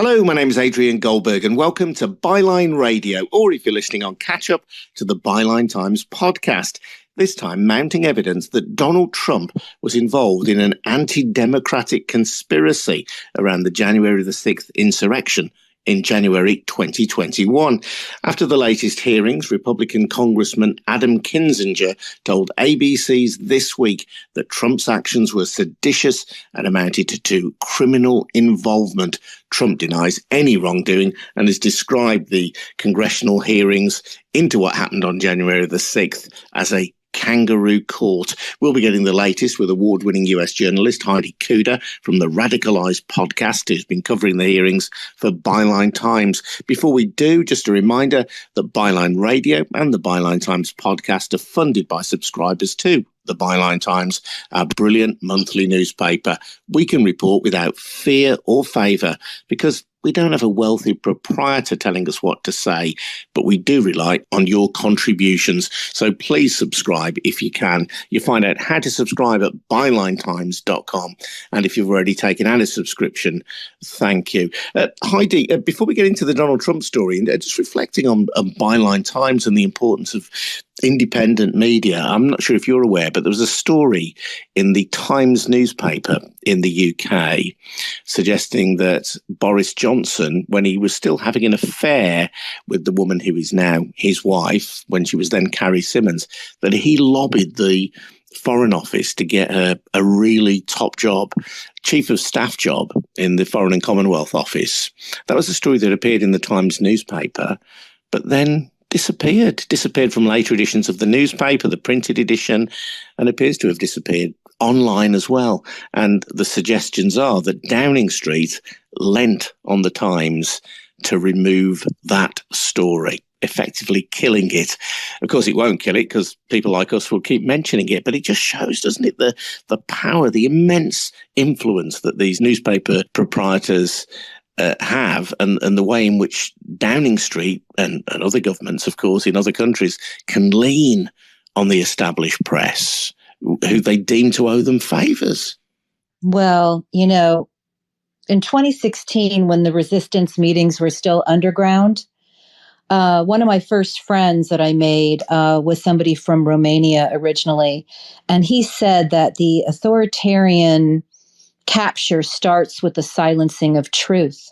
Hello, my name is Adrian Goldberg and welcome to Byline Radio, or if you're listening on catch up, to the Byline Times podcast. This time mounting evidence that Donald Trump was involved in an anti-democratic conspiracy around the January the 6th insurrection in January 2021. After the latest hearings, Republican Congressman Adam Kinzinger told ABC's This Week that Trump's actions were seditious and amounted to criminal involvement. Trump denies any wrongdoing and has described the congressional hearings into what happened on January the 6th as a kangaroo court. We'll be getting the latest with award-winning US journalist Heidi Cudma from the Radicalized podcast, who's been covering the hearings for Byline Times. Before we do, just a reminder that Byline Radio and the Byline Times podcast are funded by subscribers to the Byline Times, our brilliant monthly newspaper. We can report without fear or favour because we don't have a wealthy proprietor telling us what to say, but we do rely on your contributions. So please subscribe if you can. You find out how to subscribe at bylinetimes.com. And if you've already taken out a subscription, thank you. Heidi, before we get into the Donald Trump story, and just reflecting on Byline Times and the importance of independent media, I'm not sure if you're aware, but there was a story in the Times newspaper in the UK suggesting that Boris Johnson, when he was still having an affair with the woman who is now his wife, when she was then Carrie Symonds, that he lobbied the Foreign Office to get her a really top job, Chief of Staff job in the Foreign and Commonwealth Office. That was a story that appeared in the Times newspaper, but then disappeared from later editions of the newspaper, the printed edition, and appears to have disappeared online as well. And the suggestions are that Downing Street lent on the Times to remove that story, effectively killing it. Of course, it won't kill it because people like us will keep mentioning it, but it just shows, doesn't it, the power, the immense influence that these newspaper proprietors have, and the way in which Downing Street and other governments, of course, in other countries can lean on the established press, who they deem to owe them favours. Well, in 2016, when the resistance meetings were still underground, one of my first friends that I made was somebody from Romania originally, and he said that the authoritarian capture starts with the silencing of truth.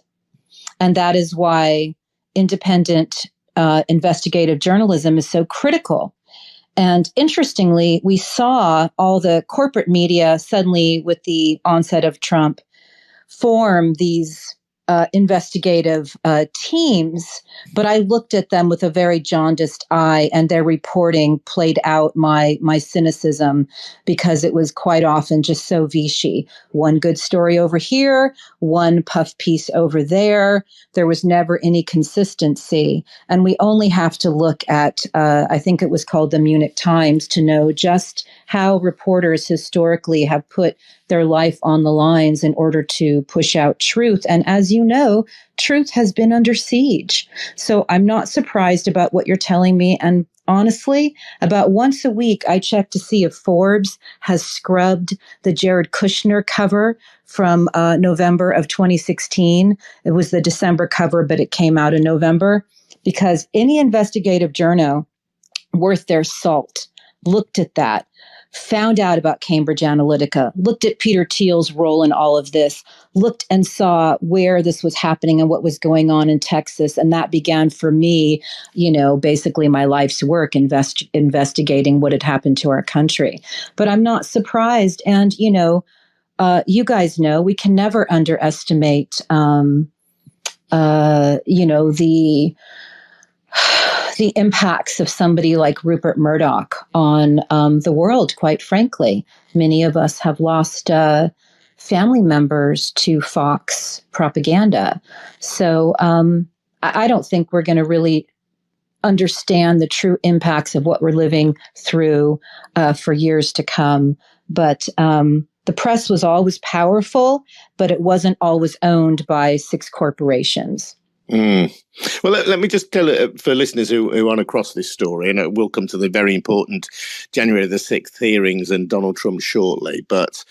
And that is why independent investigative journalism is so critical. And interestingly, we saw all the corporate media suddenly, with the onset of Trump, form these investigative teams, but I looked at them with a very jaundiced eye, and their reporting played out my cynicism, because it was quite often just so Vichy. One good story over here, one puff piece over there. There was never any consistency. And we only have to look at, I think it was called the Munich Times, to know just how reporters historically have put their life on the lines in order to push out truth. And as you know, truth has been under siege. So I'm not surprised about what you're telling me. And honestly, about once a week, I check to see if Forbes has scrubbed the Jared Kushner cover from November of 2016. It was the December cover, but it came out in November, because any investigative journo worth their salt looked at that, found out about Cambridge Analytica, looked at Peter Thiel's role in all of this, looked and saw where this was happening and what was going on in Texas. And that began for me, basically my life's work, investigating what had happened to our country. But I'm not surprised. And, you guys know we can never underestimate, the impacts of somebody like Rupert Murdoch on the world, quite frankly. Many of us have lost family members to Fox propaganda. So I don't think we're going to really understand the true impacts of what we're living through for years to come. But the press was always powerful, but it wasn't always owned by 6 corporations. Well, let me just tell it for listeners who aren't across this story, and we'll come to the very important January the 6th hearings and Donald Trump shortly. But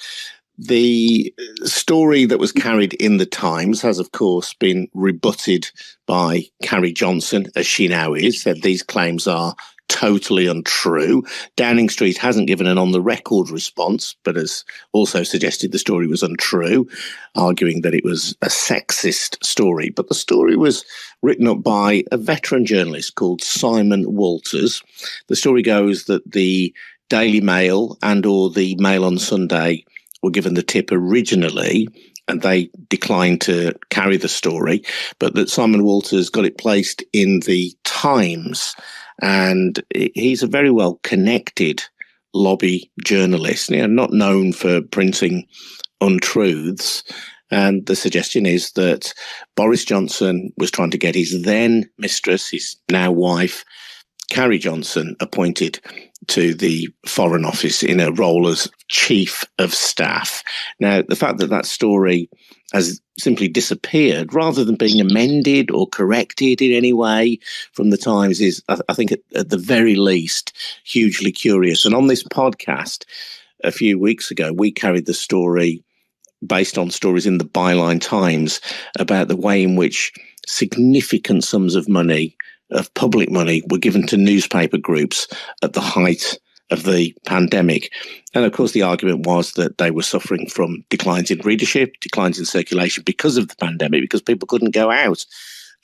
The story that was carried in the Times has, of course, been rebutted by Carrie Johnson, as she now is, said these claims are totally untrue. Downing Street hasn't given an on-the-record response, but has also suggested the story was untrue, arguing that it was a sexist story. But the story was written up by a veteran journalist called Simon Walters. The story goes that the Daily Mail and or the Mail on Sunday were given the tip originally, and they declined to carry the story, but that Simon Walters got it placed in the Times. And he's a very well connected lobby journalist, not known for printing untruths. And the suggestion is that Boris Johnson was trying to get his then mistress, his now wife, Carrie Johnson, appointed to the Foreign Office in a role as Chief of Staff. Now, the fact that that story has simply disappeared rather than being amended or corrected in any way from the Times is, I think, at the very least, hugely curious. And on this podcast, a few weeks ago, we carried the story based on stories in the Byline Times about the way in which significant sums of money, of public money, were given to newspaper groups at the height of the pandemic. And of course, the argument was that they were suffering from declines in readership, declines in circulation because of the pandemic, because people couldn't go out,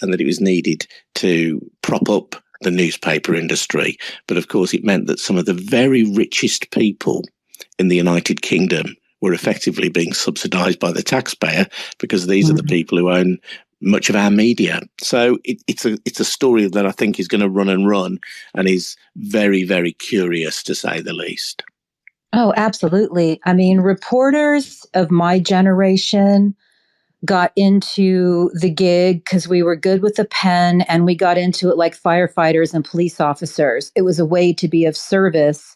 and that it was needed to prop up the newspaper industry. But of course, it meant that some of the very richest people in the United Kingdom were effectively being subsidized by the taxpayer, because these are the people who own much of our media. So it's a story that I think is going to run and is very, very curious, to say the least. Oh, absolutely. I mean, reporters of my generation got into the gig because we were good with the pen, and we got into it like firefighters and police officers. It was a way to be of service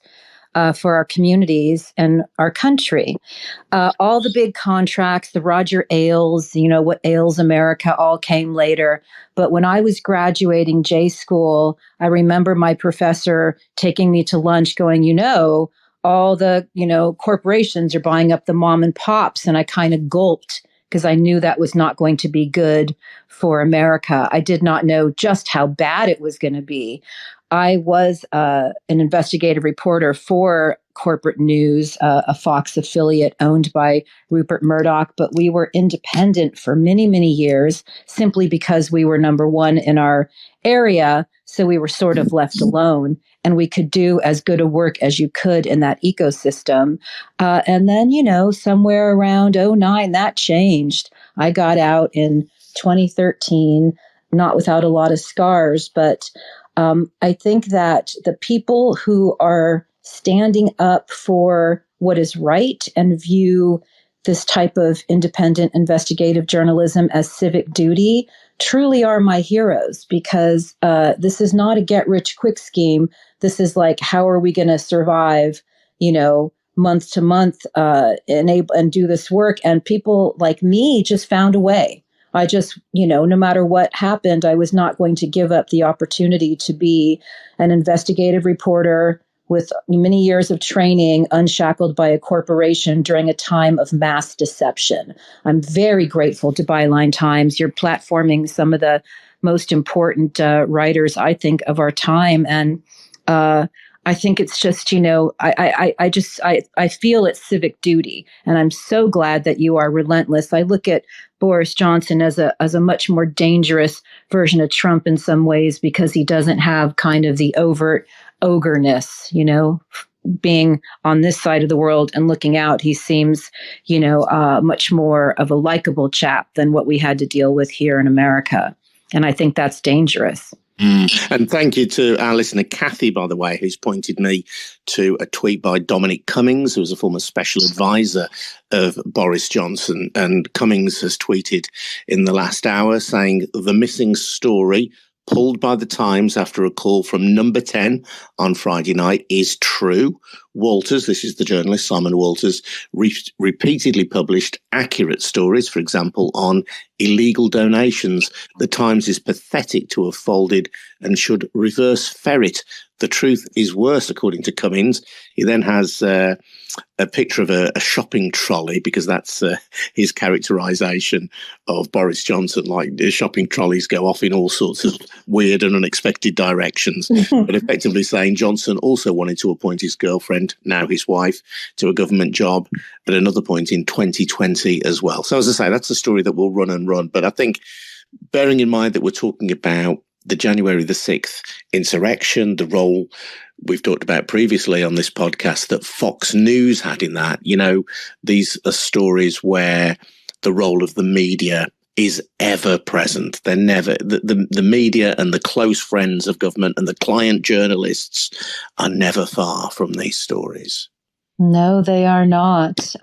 for our communities and our country. All the big contracts, the Roger Ailes, what ails America, all came later. But when I was graduating J school, I remember my professor taking me to lunch going, all the, corporations are buying up the mom and pops. And I kind of gulped, because I knew that was not going to be good for America. I did not know just how bad it was going to be. I was an investigative reporter for corporate news, a Fox affiliate owned by Rupert Murdoch, but we were independent for many, many years simply because we were number one in our area. So we were sort of left alone, and we could do as good a work as you could in that ecosystem. And then, somewhere around 2009, that changed. I got out in 2013, not without a lot of scars, but I think that the people who are standing up for what is right and view this type of independent investigative journalism as civic duty truly are my heroes, because this is not a get-rich-quick scheme. This is like, how are we going to survive, month to month and do this work? And people like me just found a way. I just, no matter what happened, I was not going to give up the opportunity to be an investigative reporter with many years of training, unshackled by a corporation during a time of mass deception. I'm very grateful to Byline Times. You're platforming some of the most important writers, I think, of our time. And I think it's just, I feel it's civic duty, and I'm so glad that you are relentless. I look at Boris Johnson as a much more dangerous version of Trump in some ways, because he doesn't have kind of the overt ogreness, being on this side of the world and looking out. He seems, much more of a likable chap than what we had to deal with here in America. And I think that's dangerous. And thank you to our listener, Kathy, by the way, who's pointed me to a tweet by Dominic Cummings, who was a former special advisor of Boris Johnson. And Cummings has tweeted in the last hour saying the missing story pulled by the Times after a call from number 10 on Friday night is true. Walters, this is the journalist Simon Walters, repeatedly published accurate stories, for example, on illegal donations. The Times is pathetic to have folded and should reverse ferret. The truth is worse, according to Cummins. He then has a picture of a shopping trolley, because that's his characterisation of Boris Johnson. Like, the shopping trolleys go off in all sorts of weird and unexpected directions. But effectively saying Johnson also wanted to appoint his girlfriend, now his wife, to a government job at another point in 2020 as well. So as I say, that's a story that will run and run. But I think, bearing in mind that we're talking about the January the 6th insurrection, the role we've talked about previously on this podcast that Fox News had in that, these are stories where the role of the media is ever present. They're never, the media and the close friends of government and the client journalists are never far from these stories. No, they are not.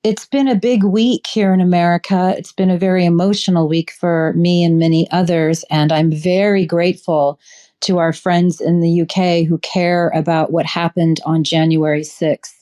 It's been a big week here in America. It's been a very emotional week for me and many others. And I'm very grateful to our friends in the UK who care about what happened on January 6th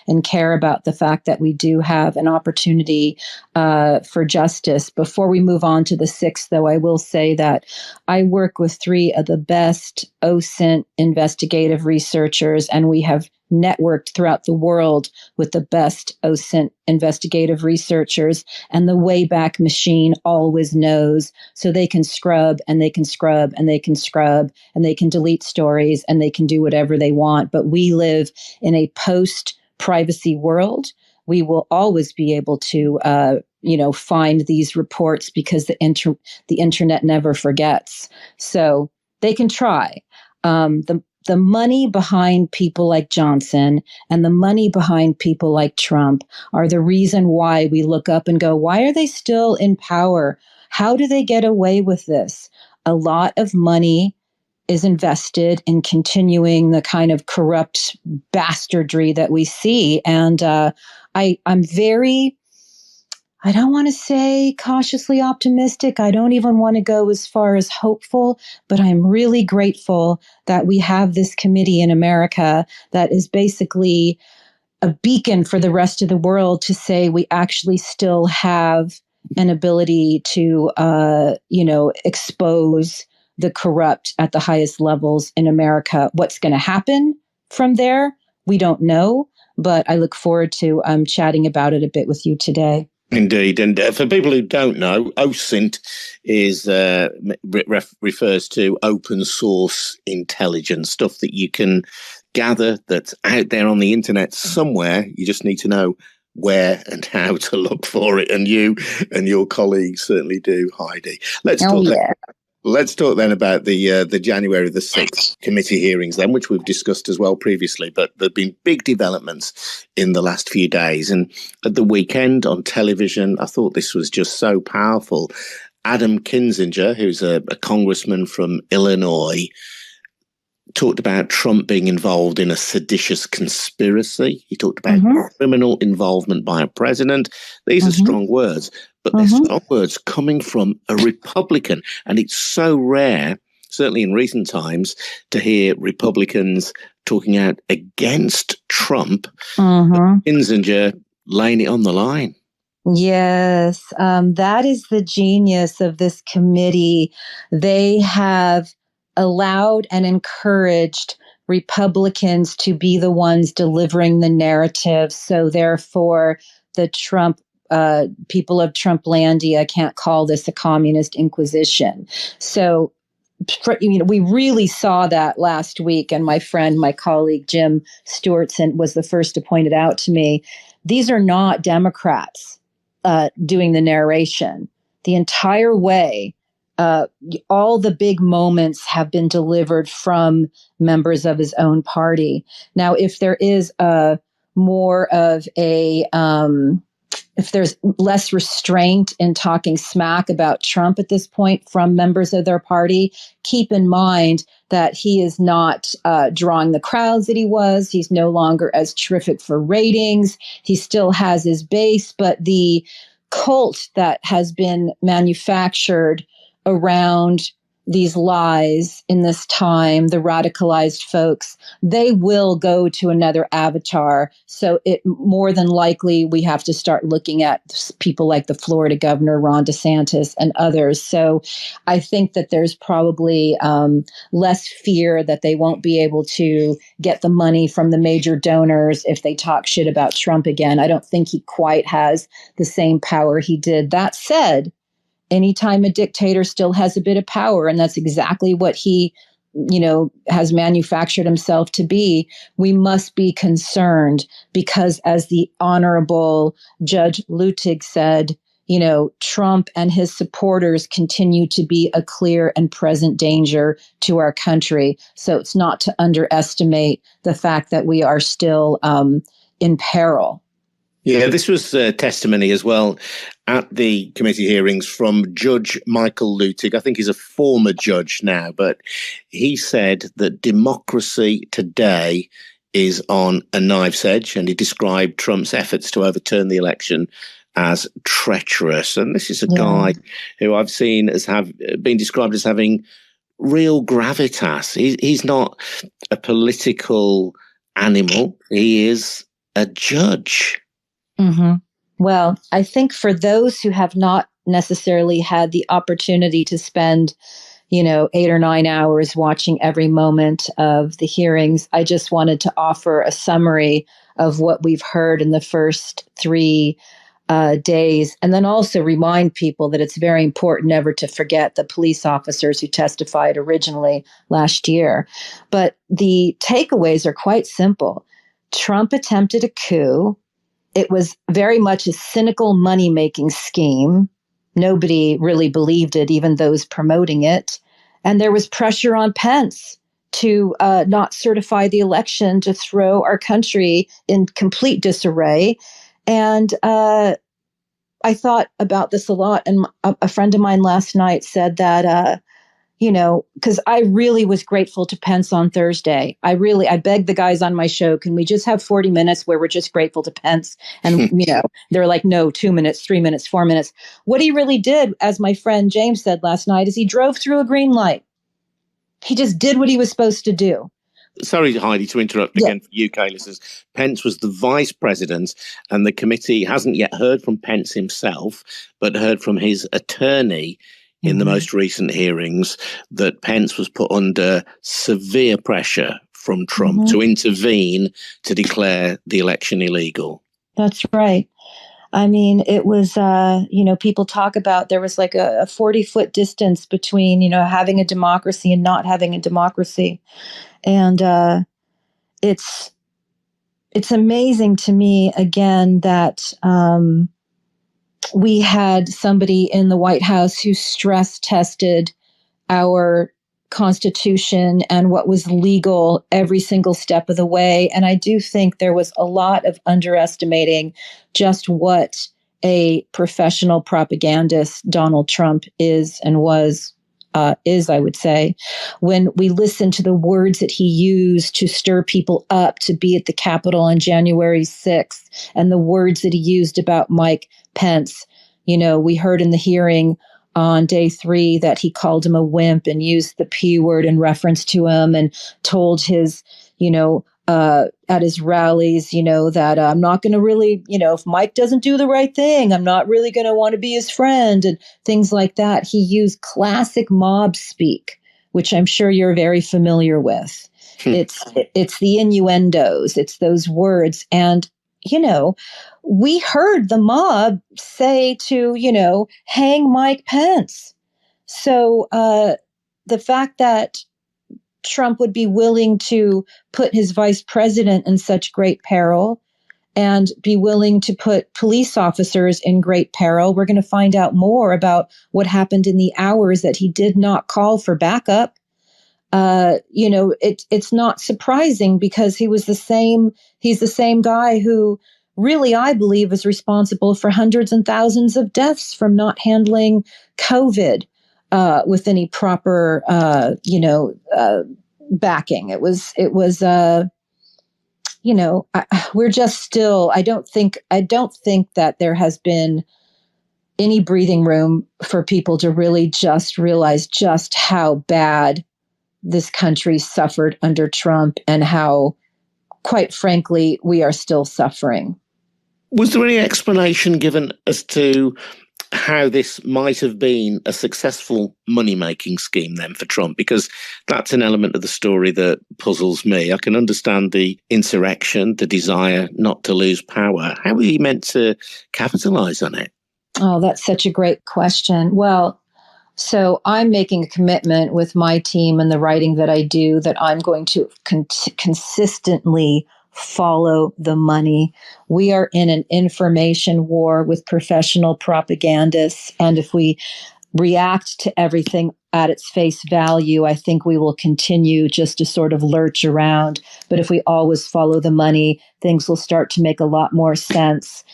and care about the fact that we do have an opportunity for justice. Before we move on to the 6th, though, I will say that I work with 3 of the best OSINT investigative researchers, and we have networked throughout the world with the best OSINT investigative researchers, and the Wayback Machine always knows, so they can scrub and they can scrub and they can scrub and they can delete stories and they can do whatever they want. But we live in a post-privacy world. We will always be able to find these reports because the internet never forgets. So they can try. The money behind people like Johnson and the money behind people like Trump are the reason why we look up and go, why are they still in power? How do they get away with this? A lot of money is invested in continuing the kind of corrupt bastardry that we see. And I'm very, I don't want to say cautiously optimistic. I don't even want to go as far as hopeful, but I'm really grateful that we have this committee in America that is basically a beacon for the rest of the world to say we actually still have an ability to, expose the corrupt at the highest levels in America. What's going to happen from there, we don't know, but I look forward to chatting about it a bit with you today. Indeed. And for people who don't know, OSINT is refers to open source intelligence, stuff that you can gather that's out there on the internet somewhere. You just need to know where and how to look for it. And you and your colleagues certainly do, Heidi. Let's talk then about the January the 6th committee hearings then, which we've discussed as well previously, but there have been big developments in the last few days. And at the weekend on television, I thought this was just so powerful. Adam Kinzinger, who's a congressman from Illinois, talked about Trump being involved in a seditious conspiracy. He talked about criminal involvement by a president. These are strong words, but they're strong words coming from a Republican. And it's so rare, certainly in recent times, to hear Republicans talking out against Trump. Kinzinger laying it on the line. Yes, that is the genius of this committee. They have allowed and encouraged Republicans to be the ones delivering the narrative. So therefore, the Trump people of Trumplandia can't call this a communist inquisition. So we really saw that last week. And my colleague, Jim Stewartson, was the first to point it out to me. These are not Democrats doing the narration. The entire way, all the big moments have been delivered from members of his own party. Now, if there is more of a, if there's less restraint in talking smack about Trump at this point from members of their party, keep in mind that he is not drawing the crowds that he was. He's no longer as terrific for ratings. He still has his base, but the cult that has been manufactured around these lies in this time, the radicalized folks, they will go to another avatar. So it more than likely we have to start looking at people like the Florida governor, Ron DeSantis, and others. So I think that there's probably less fear that they won't be able to get the money from the major donors if they talk shit about Trump again. I don't think he quite has the same power he did. That said, anytime a dictator still has a bit of power, and that's exactly what he, has manufactured himself to be, we must be concerned because, as the Honorable Judge Lutic said, Trump and his supporters continue to be a clear and present danger to our country. So it's not to underestimate the fact that we are still in peril. Yeah, this was testimony as well at the committee hearings from Judge Michael Lutic. I think he's a former judge now, but he said that democracy today is on a knife's edge, and he described Trump's efforts to overturn the election as treacherous. And this is a guy who I've seen as been described as having real gravitas. He's not a political animal. He is a judge. Mm-hmm. Well, I think for those who have not necessarily had the opportunity to spend, 8 or 9 hours watching every moment of the hearings, I just wanted to offer a summary of what we've heard in the first 3 days, and then also remind people that it's very important never to forget the police officers who testified originally last year. But the takeaways are quite simple. Trump attempted a coup. It was very much a cynical money-making scheme. Nobody really believed it, even those promoting it. And there was pressure on Pence to not certify the election, to throw our country in complete disarray. And I thought about this a lot. And a friend of mine last night said that, because I really was grateful to Pence on Thursday. I begged the guys on my show, can we just have 40 minutes where we're just grateful to Pence? And, they're like, no, 2 minutes, 3 minutes, 4 minutes. What he really did, as my friend James said last night, is he drove through a green light. He just did what he was supposed to do. Sorry, Heidi, to interrupt again for UK listeners. Pence was the vice president, and the committee hasn't yet heard from Pence himself, but heard from his attorney in the most recent hearings that Pence was put under severe pressure from Trump to intervene to declare the election illegal. That's right. I mean, it was, people talk about there was like a 40-foot distance between, having a democracy and not having a democracy. And it's amazing to me, again, that we had somebody in the White House who stress tested our Constitution and what was legal every single step of the way. And I do think there was a lot of underestimating just what a professional propagandist Donald Trump is and was, I would say, when we listen to the words that he used to stir people up to be at the Capitol on January 6th, and the words that he used about Mike Pence. We heard in the hearing on day 3 that he called him a wimp and used the P word in reference to him, and told his, at his rallies, that I'm not going to really, if Mike doesn't do the right thing, I'm not really going to want to be his friend, and things like that. He used classic mob speak, which I'm sure you're very familiar with. It's the innuendos, it's those words. And, we heard the mob say to, hang Mike Pence. So the fact that Trump would be willing to put his vice president in such great peril and be willing to put police officers in great peril, we're going to find out more about what happened in the hours that he did not call for backup. It's not surprising because he's the same guy who really, I believe, is responsible for hundreds and thousands of deaths from not handling COVID with any proper, backing. We're just still, I don't think that there has been any breathing room for people to really just realize just how bad this country suffered under Trump and how, quite frankly, we are still suffering. Was there any explanation given as to how this might have been a successful money-making scheme then for Trump? Because that's an element of the story that puzzles me. I can understand the insurrection, the desire not to lose power. How were he meant to capitalize on it? Oh, that's such a great question. Well, so I'm making a commitment with my team and the writing that I do that I'm going to consistently follow the money. We are in an information war with professional propagandists. And if we react to everything at its face value, I think we will continue just to sort of lurch around. But if we always follow the money, things will start to make a lot more sense.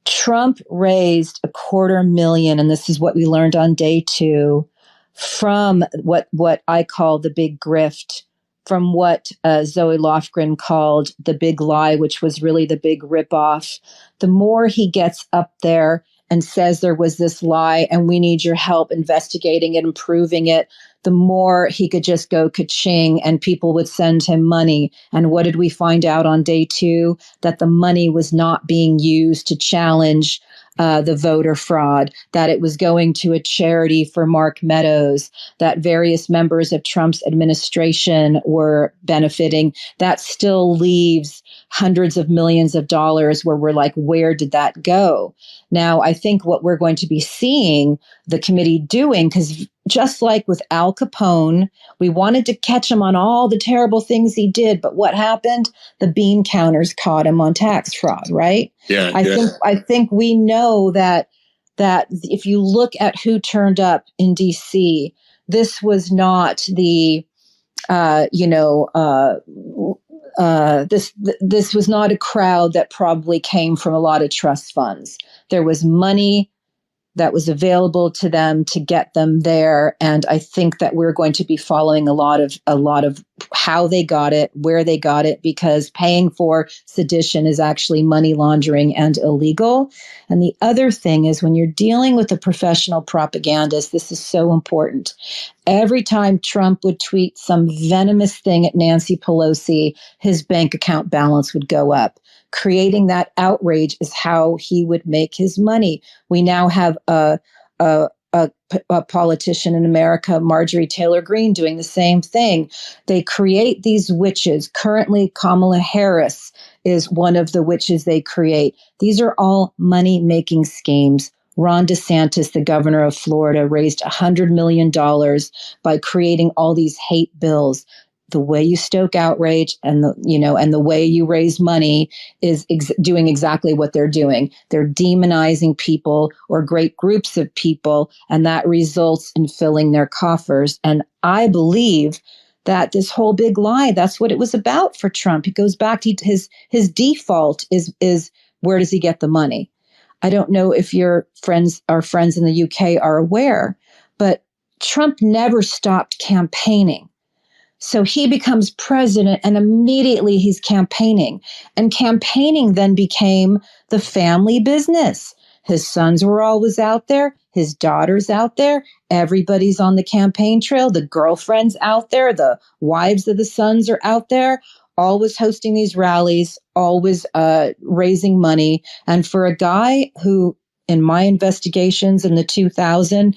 Trump raised $250,000, and this is what we learned on day 2, from what I call the big grift, from what Zoe Lofgren called the big lie, which was really the big ripoff. The more he gets up there and says there was this lie and we need your help investigating it and proving it, the more he could just go ka-ching and people would send him money. And what did we find out on day 2? That the money was not being used to challenge the voter fraud, that it was going to a charity for Mark Meadows, that various members of Trump's administration were benefiting. That still leaves hundreds of millions of dollars where we're like, where did that go? Now, I think what we're going to be seeing the committee doing, because just like with Al Capone, we wanted to catch him on all the terrible things he did, but what happened? The bean counters caught him on tax fraud, right? Yeah, I think we know that if you look at who turned up in D.C., this was not the this was not a crowd that probably came from a lot of trust funds. There was money that was available to them to get them there. And I think that we're going to be following a lot of how they got it, where they got it, because paying for sedition is actually money laundering and illegal. And the other thing is, when you're dealing with a professional propagandist, this is so important. Every time Trump would tweet some venomous thing at Nancy Pelosi, his bank account balance would go up. Creating that outrage is how he would make his money. We now have a politician in America, Marjorie Taylor Greene, doing the same thing. They create these witches. Currently, Kamala Harris is one of the witches they create. These are all money-making schemes. Ron DeSantis, the governor of Florida, raised $100 million by creating all these hate bills. The way you stoke outrage and the way you raise money is doing exactly what they're doing. They're demonizing people or great groups of people, and that results in filling their coffers. And I believe that this whole big lie, that's what it was about for Trump. He goes back to his default is where does he get the money? I don't know if our friends in the UK are aware, but Trump never stopped campaigning. So he becomes president and immediately he's campaigning. And campaigning then became the family business. His sons were always out there, his daughters out there, everybody's on the campaign trail, the girlfriends out there, the wives of the sons are out there, always hosting these rallies, always raising money. And for a guy who, in my investigations in the 2000s,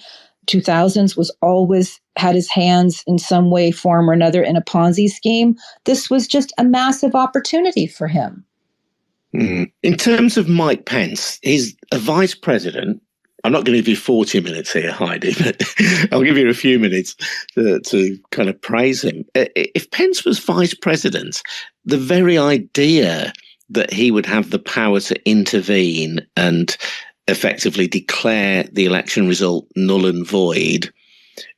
was always had his hands in some way, form, or another in a Ponzi scheme, this was just a massive opportunity for him. In terms of Mike Pence, he's a vice president. I'm not going to give you 40 minutes here, Heidi, but I'll give you a few minutes to kind of praise him. If Pence was vice president, the very idea that he would have the power to intervene and effectively declare the election result null and void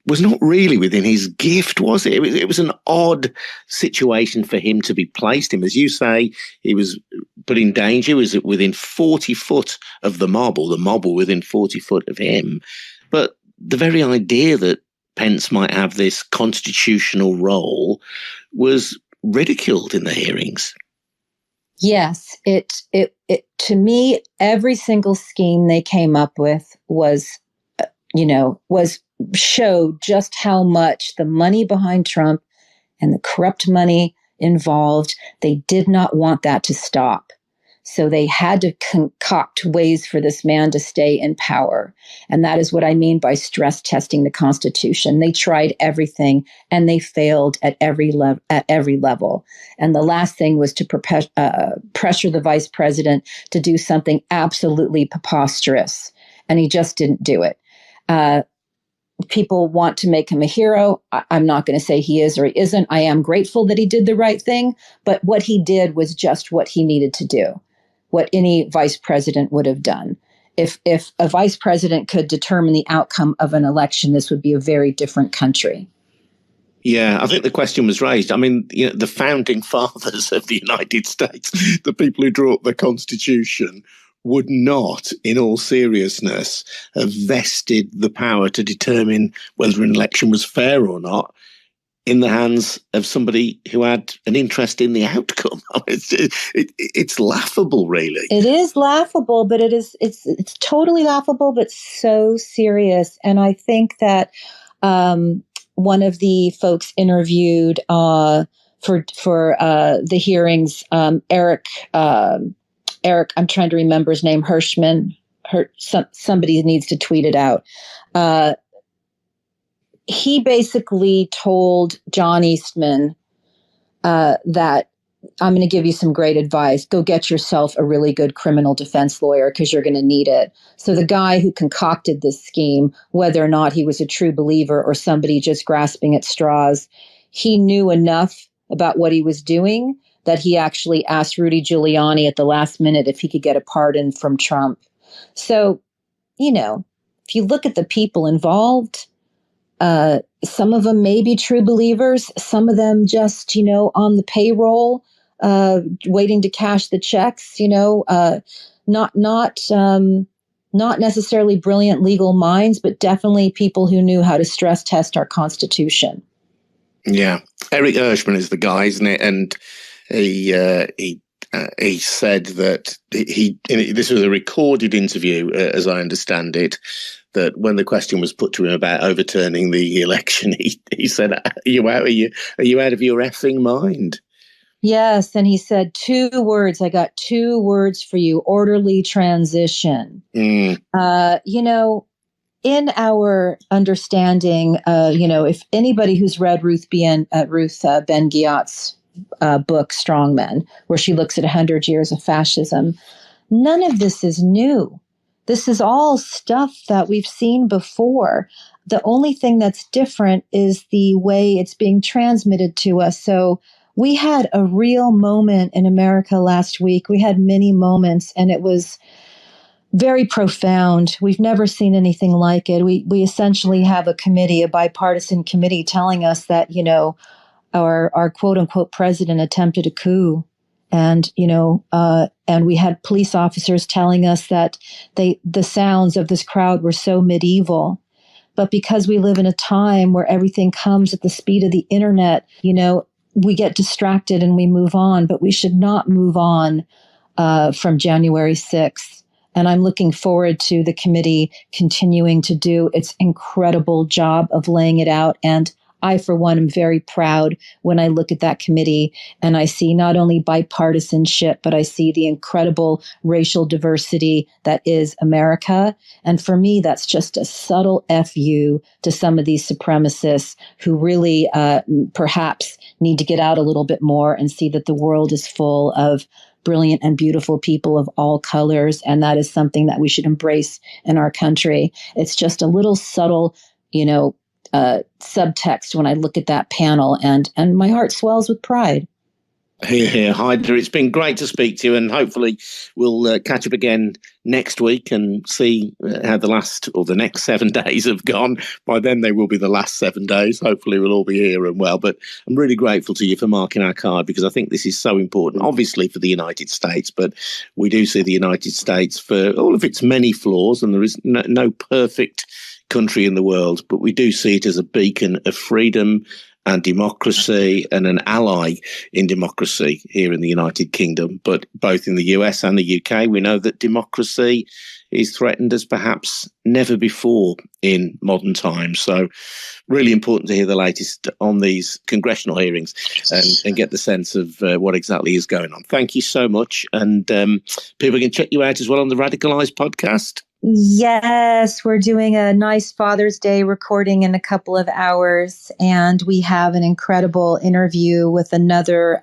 was not really within his gift, was it? It was an odd situation for him to be placed in. As you say, he was put in danger. He was within 40 foot of the mob were within 40 foot of him. But the very idea that Pence might have this constitutional role was ridiculed in the hearings. Yes, it to me, every single scheme they came up with was, was showed just how much the money behind Trump and the corrupt money involved, they did not want that to stop. So they had to concoct ways for this man to stay in power. And that is what I mean by stress testing the Constitution. They tried everything and they failed at every level. And the last thing was to pressure the vice president to do something absolutely preposterous. And he just didn't do it. People want to make him a hero. I'm not going to say he is or he isn't. I am grateful that he did the right thing, but what he did was just what he needed to do, what any vice president would have done. If a vice president could determine the outcome of an election, this would be a very different country. Yeah, I think the question was raised. I mean, the founding fathers of the United States, the people who drew up the Constitution, would not, in all seriousness, have vested the power to determine whether an election was fair or not in the hands of somebody who had an interest in the outcome. It's laughable, really. It is laughable, but it's totally laughable, but so serious. And I think that one of the folks interviewed for the hearings, Eric, I'm trying to remember his name, Hirschman. Somebody needs to tweet it out. He basically told John Eastman that I'm going to give you some great advice. Go get yourself a really good criminal defense lawyer because you're going to need it. So the guy who concocted this scheme, whether or not he was a true believer or somebody just grasping at straws, he knew enough about what he was doing that he actually asked Rudy Giuliani at the last minute if he could get a pardon from Trump. So, if you look at the people involved, some of them may be true believers, some of them just, on the payroll, waiting to cash the checks, not necessarily brilliant legal minds, but definitely people who knew how to stress test our Constitution. Yeah. Eric Hirschman is the guy, isn't it? And he said that this was a recorded interview, as I understand it, that when the question was put to him about overturning the election, he said, Are you out of your effing mind? Yes. And he said 2 words. I got 2 words for you: orderly transition. In our understanding, if anybody who's read Ruth Ben-Ghiat's book, Strongmen, where she looks at 100 years of fascism, none of this is new. This is all stuff that we've seen before. The only thing that's different is the way it's being transmitted to us. So we had a real moment in America last week. We had many moments, and it was very profound. We've never seen anything like it. We essentially have a bipartisan committee telling us that, our quote unquote president attempted a coup. And, and we had police officers telling us that the sounds of this crowd were so medieval. But because we live in a time where everything comes at the speed of the internet, we get distracted and we move on, but we should not move on from January 6th. And I'm looking forward to the committee continuing to do its incredible job of laying it out. And I, for one, am very proud when I look at that committee and I see not only bipartisanship, but I see the incredible racial diversity that is America. And for me, that's just a subtle FU to some of these supremacists who really perhaps need to get out a little bit more and see that the world is full of brilliant and beautiful people of all colors. And that is something that we should embrace in our country. It's just a little subtle, subtext when I look at that panel, and my heart swells with pride. Here, Heidi. It's been great to speak to you, and hopefully we'll catch up again next week and see how the next 7 days have gone. By then, they will be the last 7 days. Hopefully, we'll all be here and well. But I'm really grateful to you for marking our card, because I think this is so important, obviously, for the United States. But we do see the United States for all of its many flaws, and there is no perfect country in the world, but we do see it as a beacon of freedom and democracy and an ally in democracy here in the United Kingdom. But both in the US and the UK, we know that democracy is threatened as perhaps never before in modern times. So really important to hear the latest on these congressional hearings and get the sense of what exactly is going on. Thank you so much. And people can check you out as well on the Radicalized podcast. Yes, we're doing a nice Father's Day recording in a couple of hours, and we have an incredible interview with another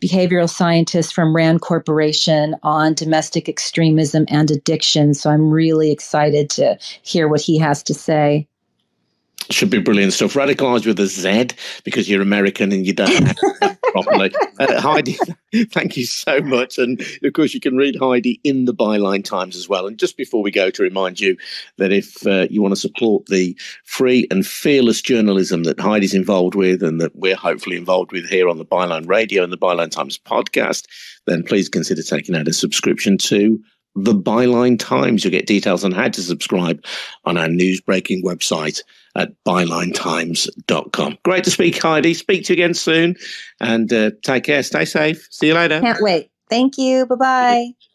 behavioral scientist from Rand Corporation on domestic extremism and addiction. So I'm really excited to hear what he has to say. Should be brilliant stuff. Radicalized with a Z because you're American and you don't have it properly. Heidi, thank you so much. And of course, you can read Heidi in the Byline Times as well. And just before we go, to remind you that if you want to support the free and fearless journalism that Heidi's involved with and that we're hopefully involved with here on the Byline Radio and the Byline Times podcast, then please consider taking out a subscription to the Byline Times. You'll get details on how to subscribe on our news-breaking website at bylinetimes.com. Great to speak, Heidi. Speak to you again soon. And take care. Stay safe. See you later. Can't wait. Thank you. Bye-bye.